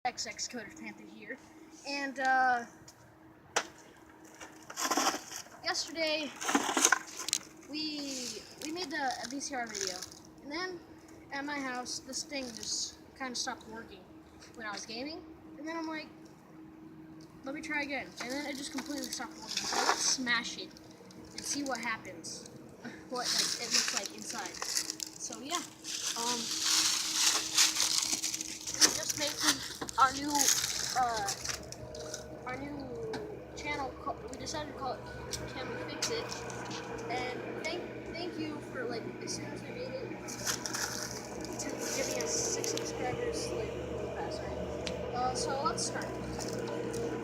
XX Coded Panther here, and yesterday we made a VCR video, and then at my house this thing just kind of stopped working when I was gaming, and then I'm like, let me try again, and then it just completely stopped working. So let's smash it and see what happens, what it looks like inside. So yeah, we just making our new channel. We decided to call it "Can We Fix It?" And thank you for, like, as soon as we made it, to giving us 6 subscribers like really fast, right? So let's start.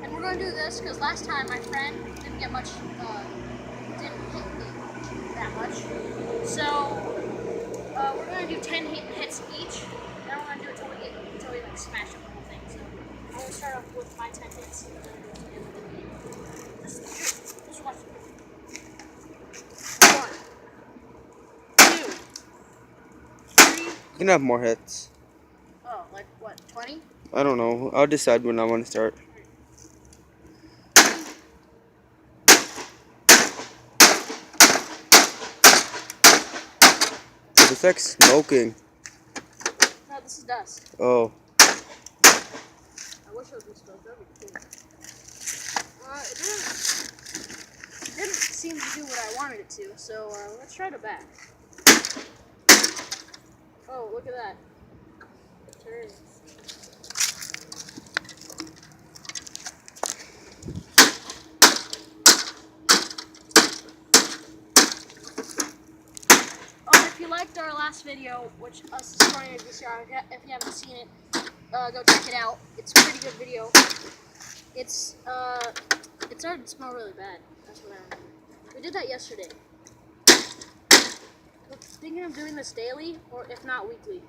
And we're gonna do this because last time my friend didn't get much, didn't hit me that much. So we're gonna do 10 hits each. Then we're gonna do it until we like smash up the whole thing. So I'm gonna start off with my 10 hits. And then go to the end of the game. Just watch it. 1, 2, 3. You can have more hits. Oh, like what? 20? I don't know. I'll decide when I want to start. It's like smoking. No, this is dust. Oh. I wish it was smoke. That'd be cool. It didn't seem to do what I wanted it to, so let's try it back. Oh, look at that. It turns. Oh, if you liked our last video, which us destroying a VCR, if you haven't seen it, go check it out. It's a pretty good video. It's started to smell really bad. That's what I remember. We did that yesterday. We're thinking of doing this daily, or if not, weekly.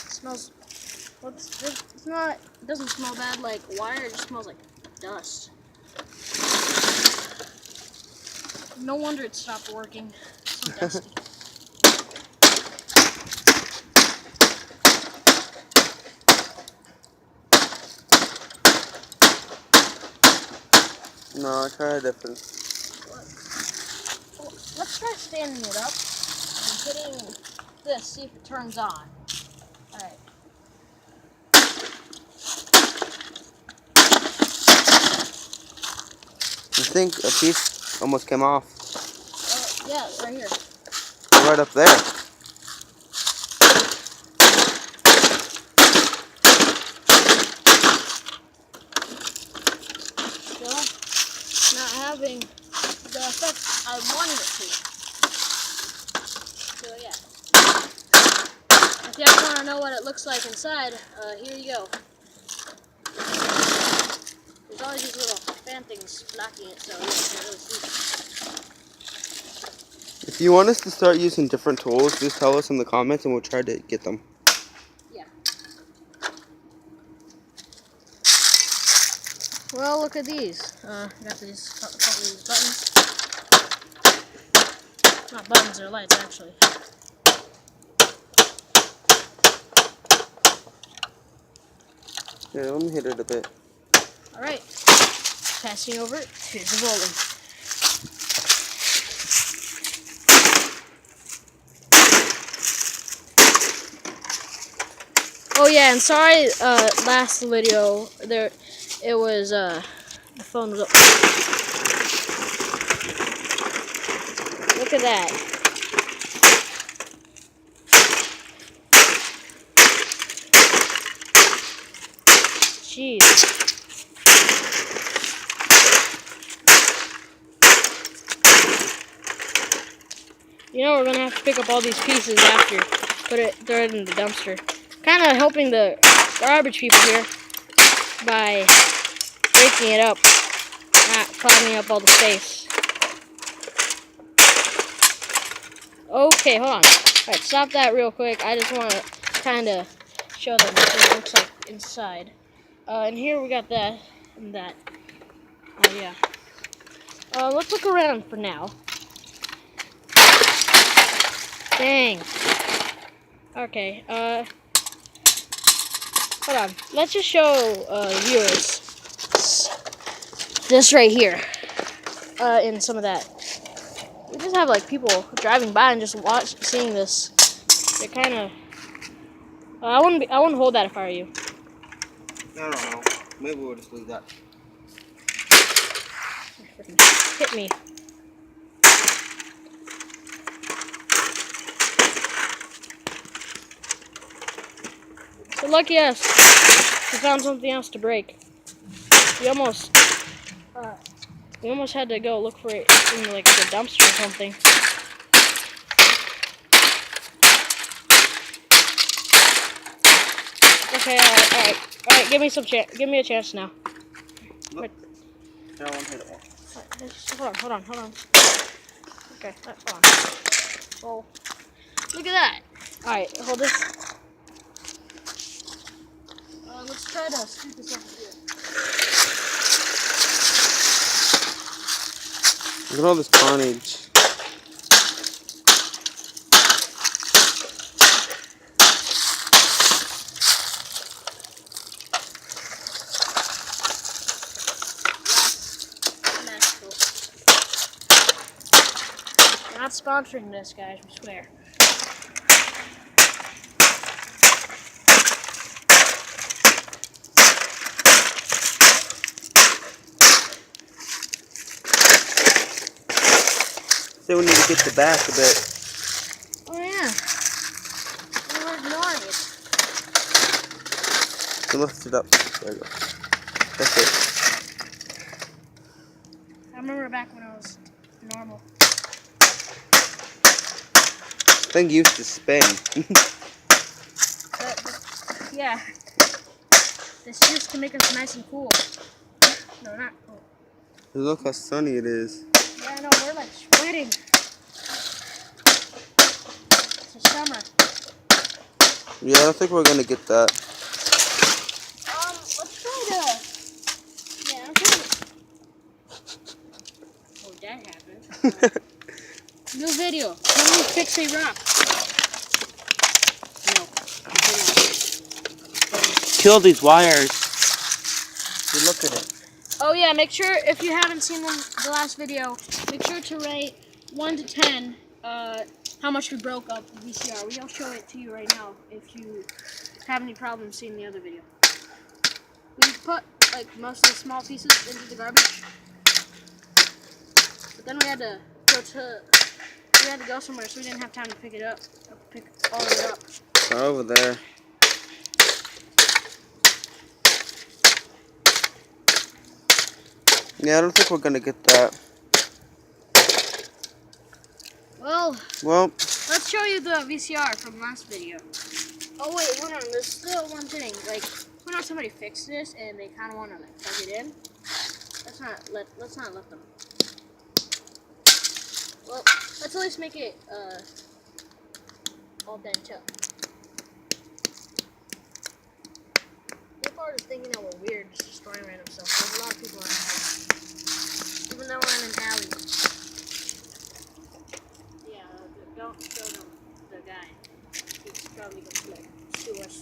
Smells. Well, it's not. It doesn't smell bad like wire. It just smells like dust. No wonder it stopped working. It's so dusty. No, I try a different. Well, let's try standing it up and hitting this. See if it turns on. All right. I think a piece almost came off. Yeah, it's right here. Right up there. Still not having the effect I wanted it to. So yeah. If you ever want to know what it looks like inside, here you go. There's always these little fan things blocking it, so you can't really see. If you want us to start using different tools, just tell us in the comments and we'll try to get them. Yeah. Well, look at these. Got these couple of these buttons. Not buttons, they're lights actually. Yeah, let me hit it a bit. Alright. Passing over to the bowling. Oh yeah, and sorry, last video there, it was the phone was up. Look at that. Jeez. You know, we're gonna have to pick up all these pieces after, throw it in the dumpster. Kind of helping the garbage people here by breaking it up, not clogging up all the space. Okay, hold on. Alright, stop that real quick. I just want to kind of show them what it looks like inside. And here we got that and that. Oh yeah. Let's look around for now. Dang. Okay. Hold on. Let's just show viewers this right here. In some of that. We just have like people driving by and just seeing this. They're kind of. I wouldn't hold that if I were you. I don't know. Maybe we'll just leave that. Hit me. So lucky us. We found something else to break. We almost had to go look for it in like the dumpster or something. Okay, alright. Give me some chance. Give me a chance now. Look. No, I won't hit it. Hold on. Okay, hold on. Oh, look at that. Alright, hold this. Let's try to scoot this over here. Look at all this carnage. We're not sponsoring this, guys, we swear. So we need to get the back a bit. Oh yeah. We were ignoring it. So lift it up. There you go. That's it. I remember back when I was normal. This thing used to spin. Yeah. This used to make us nice and cool. No, not cool. Look how sunny it is. Yeah, I know, we're like sweating. It's a summer. Yeah, I don't think we're gonna get that. Let's try to. Yeah, I'm trying to. Oh, that happened. New video. Can we fix a rock? No. Kill these wires. You look at it. Oh yeah, make sure, if you haven't seen the last video, make sure to rate 1 to 10 how much we broke up the VCR. We'll show it to you right now if you have any problems seeing the other video. We put like most of the small pieces into the garbage, but then we had to go somewhere, so we didn't have time to pick it up, pick all of it up. It's over there. Yeah, I don't think we're gonna get that. Well, let's show you the VCR from last video. Oh wait, hold on. There's still one thing. Like, what if somebody fixed this and they kind of want to like plug it in? Let's not let them. Well, let's at least make it all bent up. People are just thinking that we're weird, just destroying random stuff. There's a lot of people around here. Even though we're in an alley. Yeah, don't show them the guy. He's probably going to like sue us.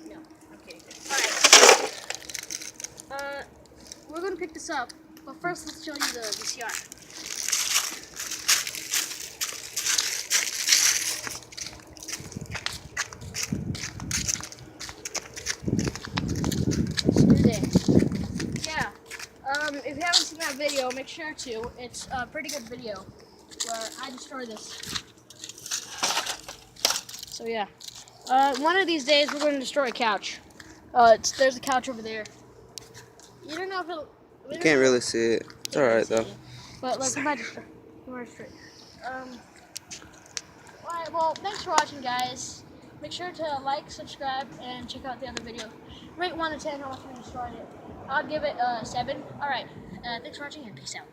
No. Okay. Alright. We're going to pick this up, but first let's show you the VCR. If you haven't seen that video, make sure to. It's a pretty good video where I destroy this. So yeah. One of these days we're going to destroy a couch. There's a couch over there. You don't know if it'll... You can't really see it. It's alright though. But like, we might destroy it. Alright, well, thanks for watching, guys. Make sure to like, subscribe, and check out the other video. Rate 1 to 10 how much we destroyed it. I'll give it 7. Alright, thanks for watching and peace out.